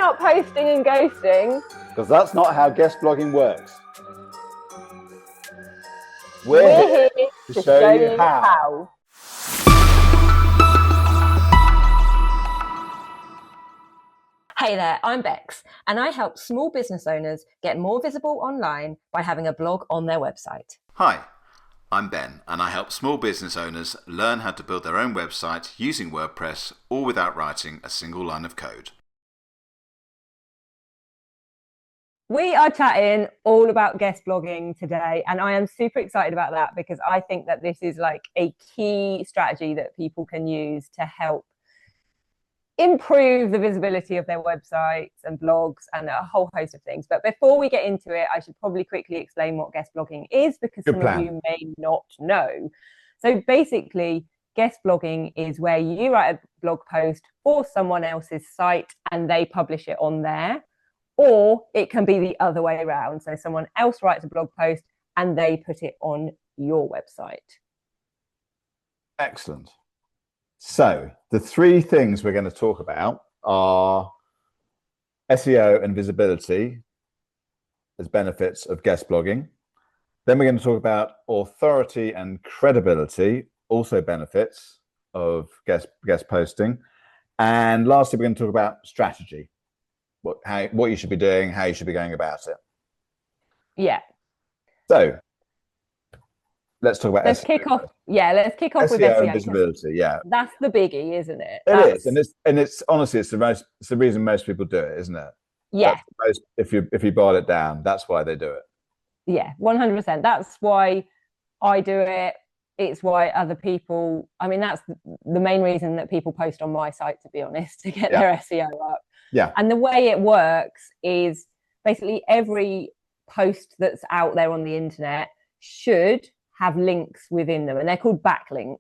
about posting and ghosting. Because that's not how guest blogging works. We're here to show you how. Hey there, I'm Bex, and I help small business owners get more visible online by having a blog on their website. Hi, I'm Ben, and I help small business owners learn how to build their own website using WordPress, all without writing a single line of code. We are chatting all about guest blogging today, and I am super excited about that because I think that this is like a key strategy that people can use to help improve the visibility of their websites and blogs and a whole host of things. But before we get into it, I should probably quickly explain what guest blogging is because some of you may not know. So basically, guest blogging is where you write a blog post for someone else's site and they publish it on there. Or it can be the other way around. So someone else writes a blog post and they put it on your website. Excellent. So the three things we're going to talk about are SEO and visibility as benefits of guest blogging. Then we're going to talk about authority and credibility, also benefits of guest posting. And lastly, we're going to talk about strategy. What you should be doing, how you should be going about it. Yeah. So let's talk about let's SEO. kick off with SEO and visibility. Yeah, that's the biggie, isn't it? It is, and it's honestly it's the reason most people do it, isn't it? Yeah. If you boil it down, that's why they do it. Yeah, 100%. That's why I do it. It's why other people. I mean, that's the main reason that people post on my site, to be honest, to get their SEO up. Yeah. And the way it works is basically every post that's out there on the internet should have links within them, and they're called backlinks.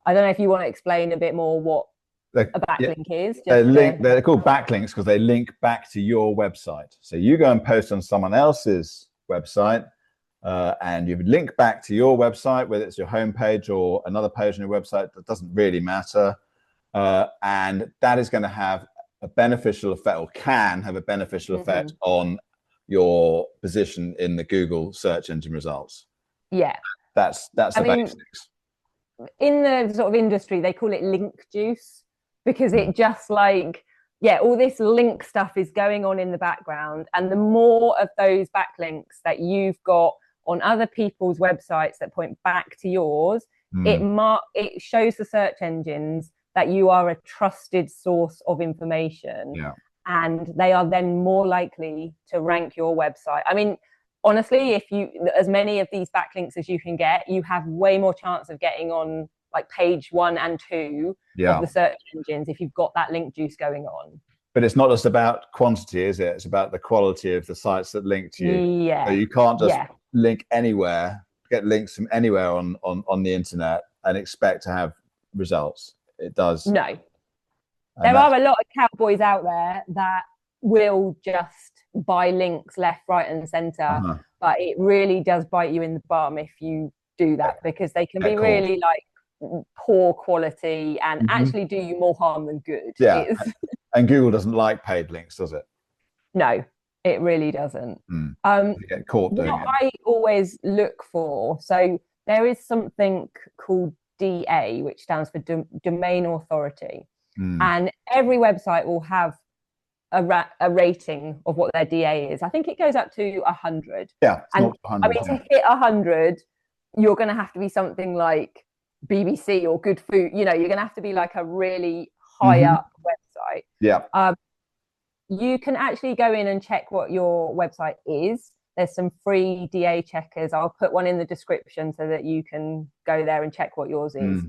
I don't know if you want to explain a bit more what a backlink is. They're called backlinks because they link back to your website. So you go and post on someone else's website, and you link back to your website, whether it's your homepage or another page on your website. That doesn't really matter, and that is going to have a beneficial effect, or can have a beneficial effect on your position in the Google search engine results. Yeah, that's the basics. In the sort of industry, they call it link juice because it just all this link stuff is going on in the background, and the more of those backlinks that you've got on other people's websites that point back to yours, it shows the search engines that you are a trusted source of information, and they are then more likely to rank your website. I mean, honestly, if you as many of these backlinks as you can get, you have way more chance of getting on like page 1 and 2 of the search engines if you've got that link juice going on. But it's not just about quantity, is it? It's about the quality of the sites that link to you. Yeah. So you can't just link anywhere, get links from anywhere on the internet and expect to have results. It does. No. There are a lot of cowboys out there that will just buy links left, right, and center, but it really does bite you in the bum if you do that because they can be really poor quality and actually do you more harm than good. Yeah. And Google doesn't like paid links, does it? No, it really doesn't. You get caught doing what it. I always look for, so there is something called DA, which stands for domain authority, and every website will have a rating of what their DA is. I think it goes up to 100. Yeah, and 100, I mean, to hit 100, you're going to have to be something like BBC or Good Food. You know, you're going to have to be like a really high up website. Yeah. You can actually go in and check what your website is. There's some free DA checkers. I'll put one in the description so that you can go there and check what yours is.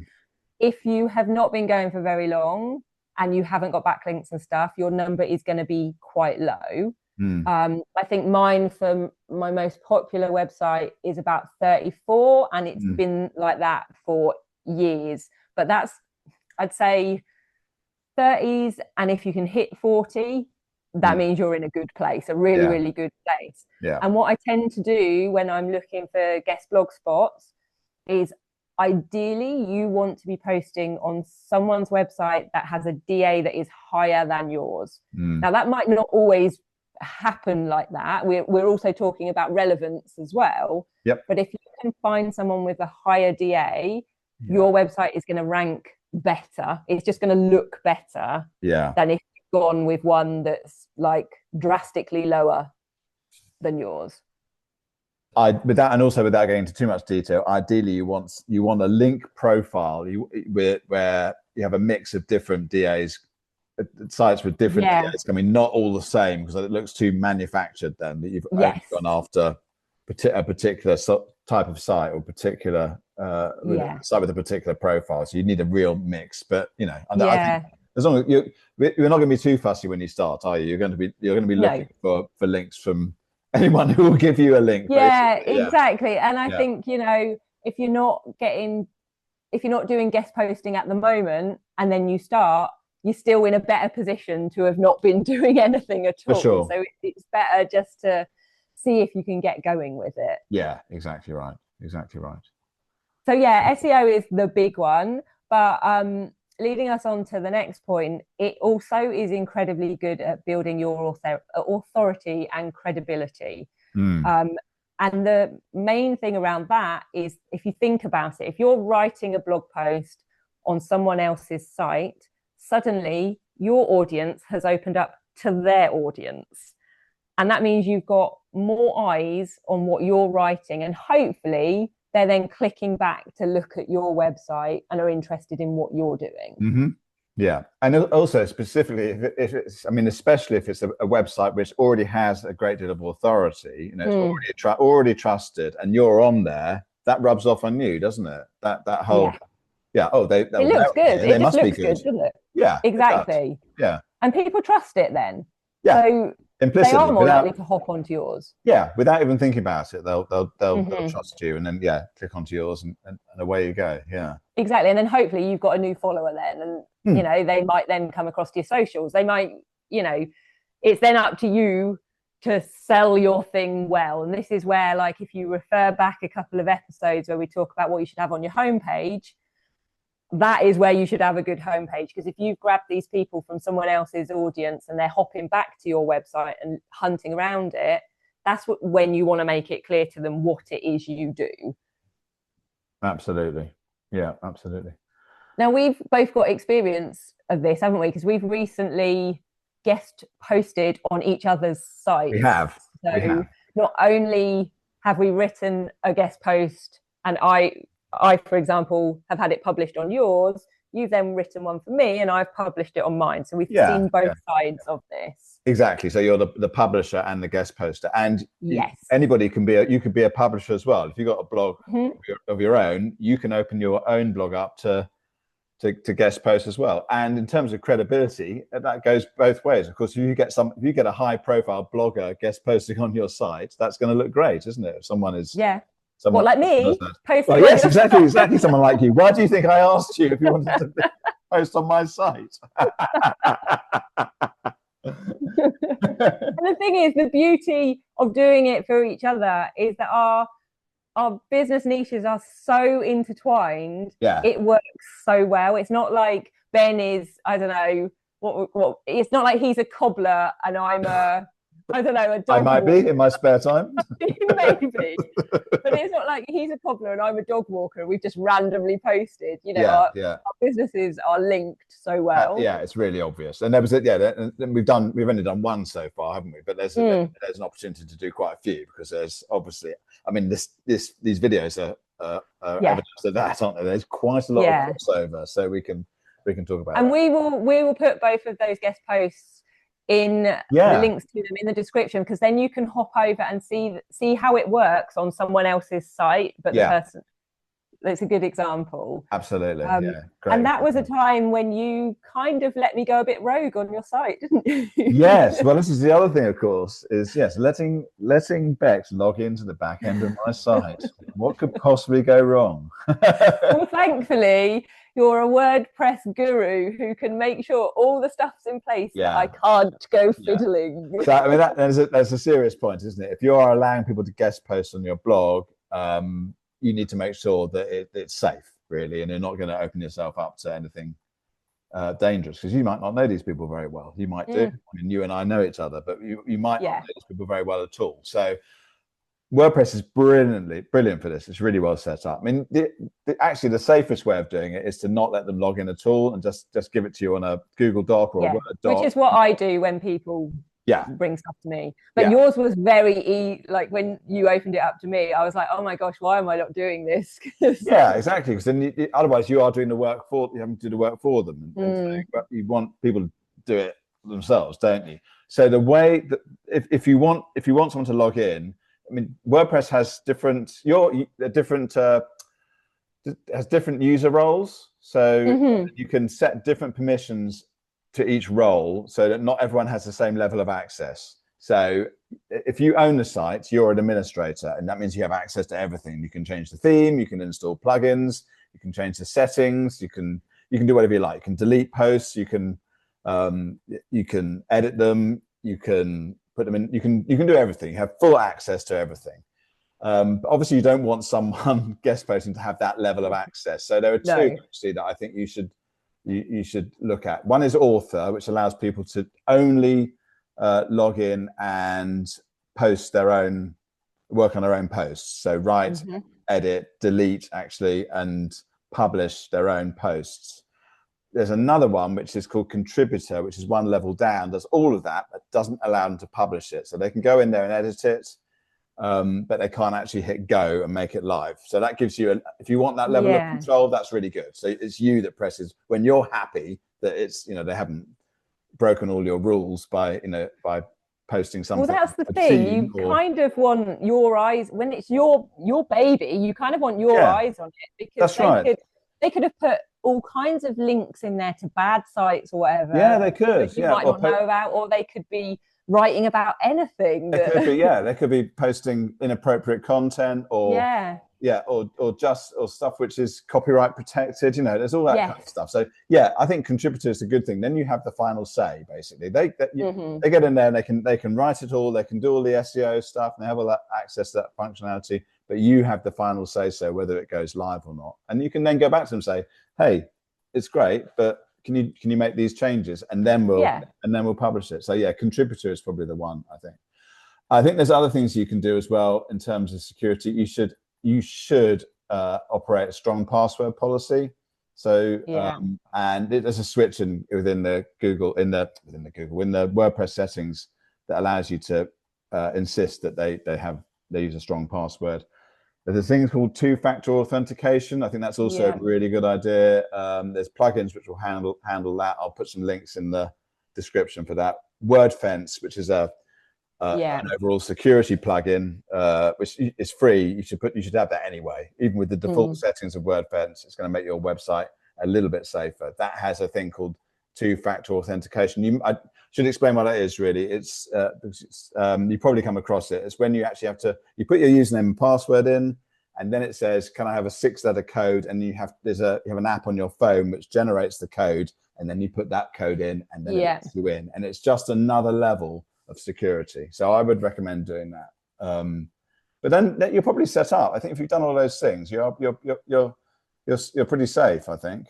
If you have not been going for very long and you haven't got backlinks and stuff, your number is going to be quite low. I think mine for my most popular website is about 34, and it's been like that for years. But that's, I'd say, 30s, and if you can hit 40, that means you're in a good place, a really, really good place. And what I tend to do when I'm looking for guest blog spots is ideally you want to be posting on someone's website that has a DA that is higher than yours. Now, that might not always happen like that. We're also talking about relevance as well. Yep. But if you can find someone with a higher DA, your website is going to rank better. It's just going to look better than if you've gone with one that's like drastically lower than yours. Without getting into too much detail, ideally you want a link profile where you have a mix of different DAs, sites with different DAs. I mean, not all the same, because it looks too manufactured then, that you've only gone after a particular type of site or particular site with a particular profile. So you need a real mix. But I think as long as you're not going to be too fussy when you start, are you? You're going to be looking for links from anyone who will give you a link. Exactly. And I think if you're not doing guest posting at the moment, and then you start, you're still in a better position to have not been doing anything at all. Sure. So it's better just to see if you can get going with it. Yeah, exactly right. So SEO is the big one, but leading us on to the next point, it also is incredibly good at building your authority and credibility. And the main thing around that is, if you think about it, if you're writing a blog post on someone else's site, suddenly your audience has opened up to their audience. And that means you've got more eyes on what you're writing, and hopefully they're then clicking back to look at your website and are interested in what you're doing. Yeah. And also specifically, especially if it's a website which already has a great deal of authority, it's already trusted, and you're on there, that rubs off on you, doesn't it? That whole it looks good. It just looks good, doesn't it? Yeah, exactly. Yeah, and people trust it then. Yeah, so implicitly, they are more likely to hop onto yours. Yeah, without even thinking about it, they'll trust you, and then click onto yours, and away you go. Yeah, exactly. And then hopefully you've got a new follower then, and they might then come across to your socials. They might, it's then up to you to sell your thing well. And this is where, like, if you refer back a couple of episodes where we talk about what you should have on your homepage, that is where you should have a good homepage. Because if you've grabbed these people from someone else's audience and they're hopping back to your website and hunting around it, that's when you want to make it clear to them what it is you do. Absolutely. Yeah, absolutely. Now, we've both got experience of this, haven't we? Because we've recently guest posted on each other's sites. We have. Not only have we written a guest post, and I, for example, have had it published on yours, you've then written one for me, and I've published it on mine. So we've seen both sides of this. Exactly. So you're the publisher and the guest poster, and anybody can be. You could be a publisher as well. If you've got a blog of your own, you can open your own blog up to guest post as well. And in terms of credibility, that goes both ways. Of course, if you get a high profile blogger guest posting on your site, that's going to look great, isn't it? If someone is someone like me. Well, yes, exactly. Someone like you. Why do you think I asked you if you wanted to post on my site? And the thing is, the beauty of doing it for each other is that our business niches are so intertwined. It works so well. It's not like Ben is, I don't know what it's not like he's a cobbler and I'm a I don't know, a dog I might walker. be in my spare time. Maybe. But it's not like he's a cobbler and I'm a dog walker. We've just randomly posted. Our businesses are linked so well. It's really obvious. And there was we've only done one so far, haven't we? But there's an opportunity to do quite a few, because there's obviously, these videos are evidence of that, aren't they? There's quite a lot of crossover, so we can talk about. And we will put both of those guest posts in the links to them in the description, because then you can hop over and see how it works on someone else's site, but the person, that's a good example. Absolutely. Great. And that was a time when you kind of let me go a bit rogue on your site, didn't you? Yes. Well, this is the other thing, of course, is letting Bex log into the back end of my site. What could possibly go wrong? Well, thankfully, you're a WordPress guru who can make sure all the stuff's in place that I can't go fiddling. So that's a serious point, isn't it? If you are allowing people to guest post on your blog, you need to make sure that it's safe, really, and you're not going to open yourself up to anything dangerous, because you might not know these people very well. You might do. I mean, you and I know each other, but you might not know these people very well at all. So WordPress is brilliant for this. It's really well set up. I mean, actually, the safest way of doing it is to not let them log in at all and just give it to you on a Google Doc or a Word doc. Which is what I do when people bring stuff to me. But yours was very like when you opened it up to me, I was like, oh my gosh, why am I not doing this? Yeah, exactly. Because then otherwise you are doing the work for you, having to do the work for them. But you want people to do it themselves, don't you? So the way that if you want someone to log in, I mean, WordPress has different has different user roles, so you can set different permissions to each role so that not everyone has the same level of access. So if you own the site, you're an administrator, and that means you have access to everything. You can change the theme, you can install plugins, you can change the settings, you can do whatever you like. You can delete posts, you can edit them, you can put them in, you can do everything. You have full access to everything. But obviously you don't want someone guest posting to have that level of access. So there are two actually that I think you should look at. One is author, which allows people to only log in and work on their own posts. So write, edit, delete actually, and publish their own posts. There's another one which is called contributor, which is one level down, does all of that, but doesn't allow them to publish it. So they can go in there and edit it, but they can't actually hit go and make it live. So that gives you, if you want that level of control, that's really good. So it's you that presses when you're happy that it's, they haven't broken all your rules by posting something. Well, that's the thing. You kind of want your eyes when it's your baby. You kind of want your eyes on it, because they could have put all kinds of links in there to bad sites or whatever. Yeah, they could. You might not know about, or they could be writing about anything. They could be posting inappropriate content or stuff which is copyright protected. There's all that kind of stuff. So I think contributor is a good thing. Then you have the final say. Basically, they get in there and they can write it all. They can do all the SEO stuff, and they have all that access to that functionality. But you have the final say so whether it goes live or not. And you can then go back to them and say, hey, it's great, but can you make these changes, and then we'll publish it. So contributor is probably the one. I think there's other things you can do as well in terms of security. You should operate a strong password policy. So and there's a switch within the WordPress settings that allows you to insist that they use a strong password. There's a thing called two-factor authentication. I think that's also a really good idea. There's plugins which will handle that. I'll put some links in the description for that. WordFence, which is an overall security plugin, which is free. You should have that anyway. Even with the default settings of WordFence, it's going to make your website a little bit safer. That has a thing called two-factor authentication. I should explain what that is really. It's you probably come across it. It's when you actually have to put your username and password in, and then it says, can I have a 6-letter code? And you have an app on your phone which generates the code, and then you put that code in, and then it lets you in. And it's just another level of security. So I would recommend doing that. But then you're probably set up. I think if you've done all those things, you're pretty safe, I think.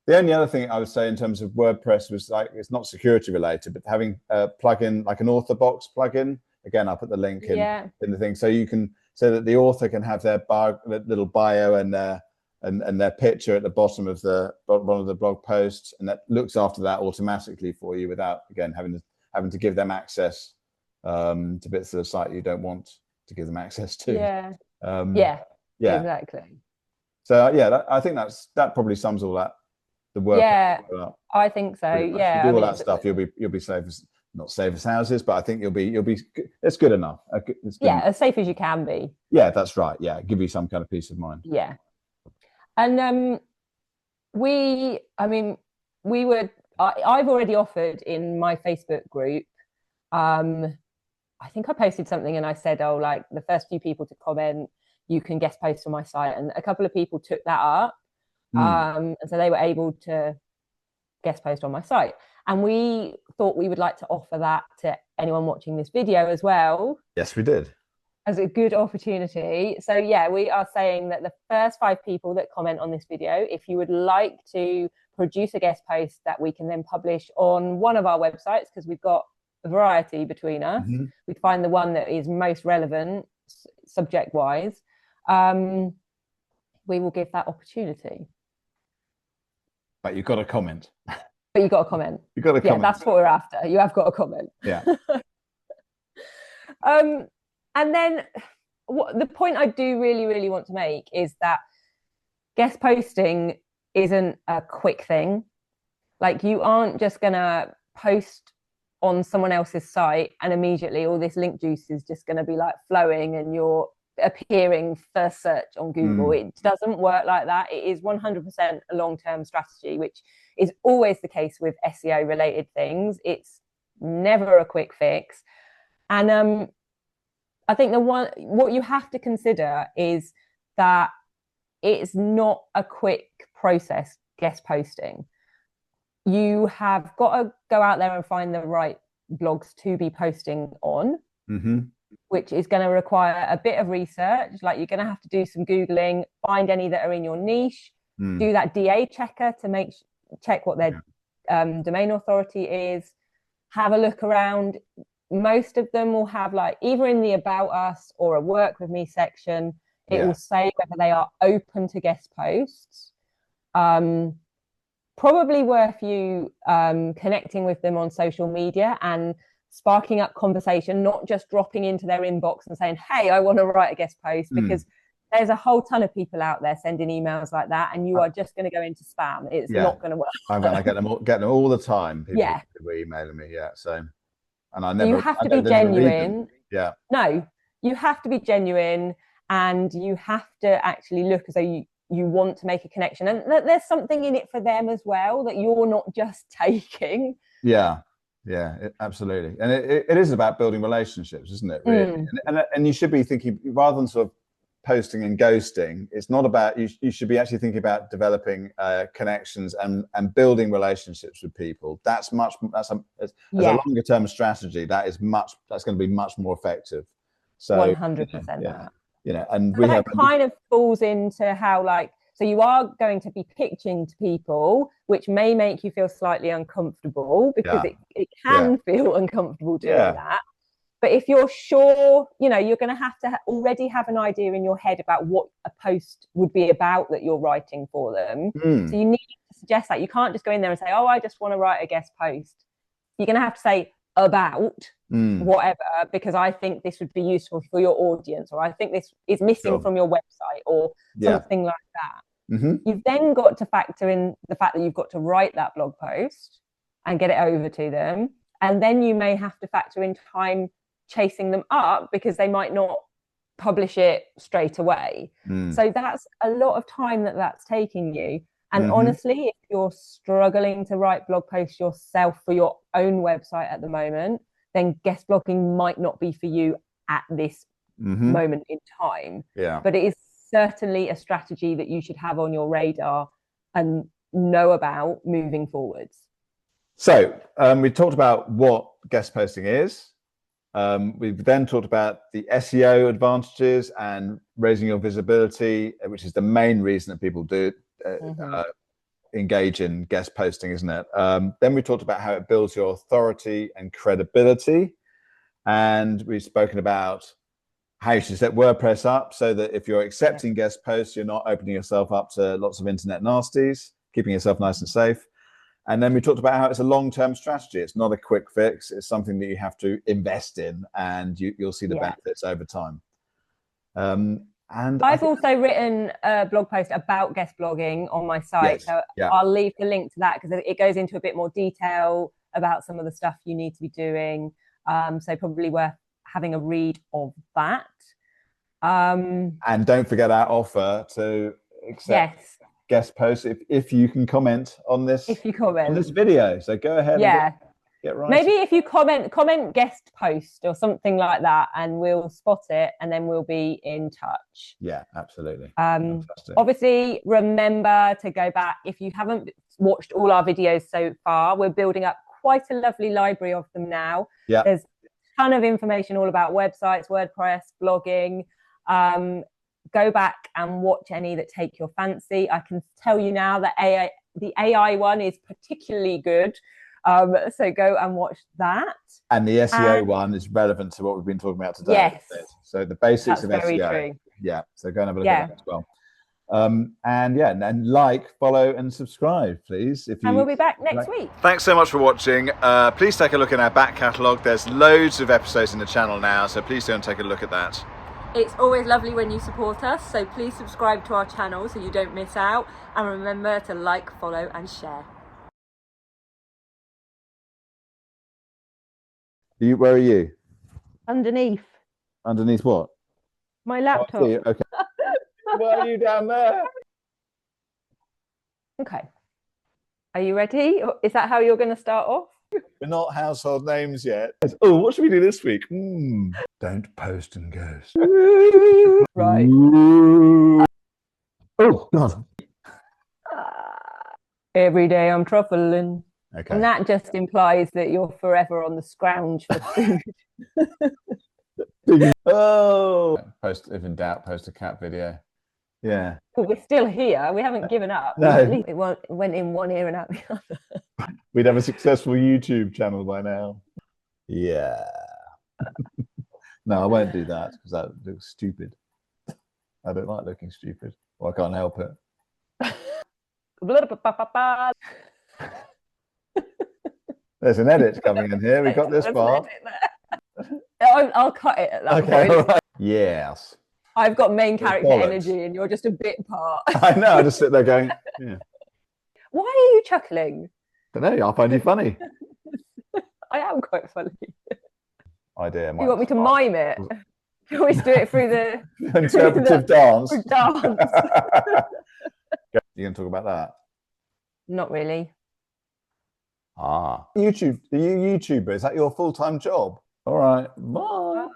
The only other thing I would say in terms of WordPress was it's not security related, but having a plugin like an author box plugin. Again, I'll put the link in the thing, so that the author can have their little bio and their picture at the bottom of one of the blog posts, and that looks after that automatically for you without again having to give them access to bits of the site you don't want to give them access to. Exactly. So I think that probably sums all that. The work. I think so. You do all that stuff, you'll be safe as, not safe as houses, but I think you'll be. It's good enough. It's good enough. As safe as you can be. Yeah, that's right. Yeah, give you some kind of peace of mind. Yeah, and I've already offered in my Facebook group. I think I posted something and I said, like the first few people to comment, you can guest post on my site, and a couple of people took that up. And so they were able to guest post on my site, and we thought we would like to offer that to anyone watching this video as well. Yes, we did. as a good opportunity. So yeah, we are saying that the first 5 people that comment on this video, if you would like to produce a guest post that we can then publish on one of our websites, because we've got a variety between us, we find the one that is most relevant subject wise, we will give that opportunity. But you've got to comment. But you've got to comment. You've got to comment. Yeah, that's what we're after. You have got to comment. Yeah. And then the point I do really want to make is that guest posting isn't a quick thing. Like, you aren't just going to post on someone else's site and immediately all this link juice is just going to be like flowing and you're appearing first search on Google. It doesn't work like that. It is 100% a long-term strategy, which is always the case with SEO related things. It's never a quick fix. And I think what you have to consider is that it's not a quick process, guest posting. You have got to go out there and find the right blogs to be posting on, which is going to require a bit of research. Like, you're going to have to do some Googling, find any that are in your niche, do that DA checker to check what their domain authority is, have a look around. Most of them will have, like, either in the About Us or a Work With Me section, it will say whether they are open to guest posts. Probably worth you connecting with them on social media and sparking up conversation, not just dropping into their inbox and saying, hey, I want to write a guest post, because there's a whole ton of people out there sending emails like that, and you are just going to go into spam. It's not going to work. I get them all the time. People emailing me. So, and I never. You have to be genuine. Yeah. No, you have to be genuine, and you have to actually look as though you want to make a connection, and there's something in it for them as well that you're not just taking. Absolutely. And it is about building relationships, isn't it, really? And you should be thinking, rather than sort of posting and ghosting, it's not about, you should be actually thinking about developing connections and building relationships with people. As a longer term strategy, that's going to be much more effective. So 100%. And that kind of falls into how, like, so you are going to be pitching to people, which may make you feel slightly uncomfortable, because it can feel uncomfortable doing that. But if you're sure, you're going to have already have an idea in your head about what a post would be about that you're writing for them. So you need to suggest that. You can't just go in there and say, oh, I just want to write a guest post. You're going to have to say about whatever, because I think this would be useful for your audience, or I think this is missing from your website, or something like that. You've then got to factor in the fact that you've got to write that blog post and get it over to them. And then you may have to factor in time chasing them up, because they might not publish it straight away. So that's a lot of time that's taking you. And honestly, if you're struggling to write blog posts yourself for your own website at the moment, then guest blogging might not be for you at this moment in time. But it is certainly a strategy that you should have on your radar and know about moving forwards. So we talked about what guest posting is. We've then talked about the SEO advantages and raising your visibility, which is the main reason that people do engage in guest posting, isn't it? Then we talked about how it builds your authority and credibility. And we've spoken about how you should set WordPress up so that if you're accepting guest posts, you're not opening yourself up to lots of internet nasties, keeping yourself nice and safe. And then we talked about how it's a long-term strategy. It's not a quick fix. It's something that you have to invest in, and you'll see the benefits over time. And I've also written a blog post about guest blogging on my site. I'll leave the link to that, because it goes into a bit more detail about some of the stuff you need to be doing. So probably worth having a read of that. And don't forget our offer to accept guest posts if you can comment on this. If you comment on this video, so go ahead. And get right. Maybe if you comment guest post or something like that, and we'll spot it, and then we'll be in touch. Yeah, absolutely. Obviously, remember to go back if you haven't watched all our videos so far. We're building up quite a lovely library of them now. There's ton of information all about websites, WordPress, blogging. Go back and watch any that take your fancy. I can tell you now that the AI one is particularly good. So go and watch that. And the SEO one is relevant to what we've been talking about today. Yes. So the basics That's of SEO. very true. Yeah. So go and have a look at that as well. And like, follow, and subscribe, please. And we'll be back next week. Thanks so much for watching. Please take a look in our back catalogue. There's loads of episodes in the channel now, so please go and take a look at that. It's always lovely when you support us, so please subscribe to our channel so you don't miss out, and remember to like, follow and share. Where are you? Underneath Underneath what? my laptop. Okay. Why are you down there? Okay. Are you ready? Is that how you're going to start off? We're not household names yet. Oh, what should we do this week? Don't post and ghost. Right. Oh, God. Every day I'm truffling. Okay. And that just implies that you're forever on the scrounge for food. Oh. If in doubt, post a cat video. Yeah. Well, we're still here. We haven't given up. No. At least it went in one ear and out the other. We'd have a successful YouTube channel by now. Yeah. No, I won't do that because that looks stupid. I don't like looking stupid. Well, I can't help it. There's an edit coming in here. We got this far. I'll cut it at that point. Right. Yes. I've got main character energy and you're just a bit part. I know. I just sit there going, yeah. Why are you chuckling? I don't know. I find you funny. I am quite funny. Idea. You want me to mime it? You always do it through the interpretive dance. Dance. You going to talk about that? Not really. YouTube. Are you YouTuber? Is that your full-time job? All right. Bye.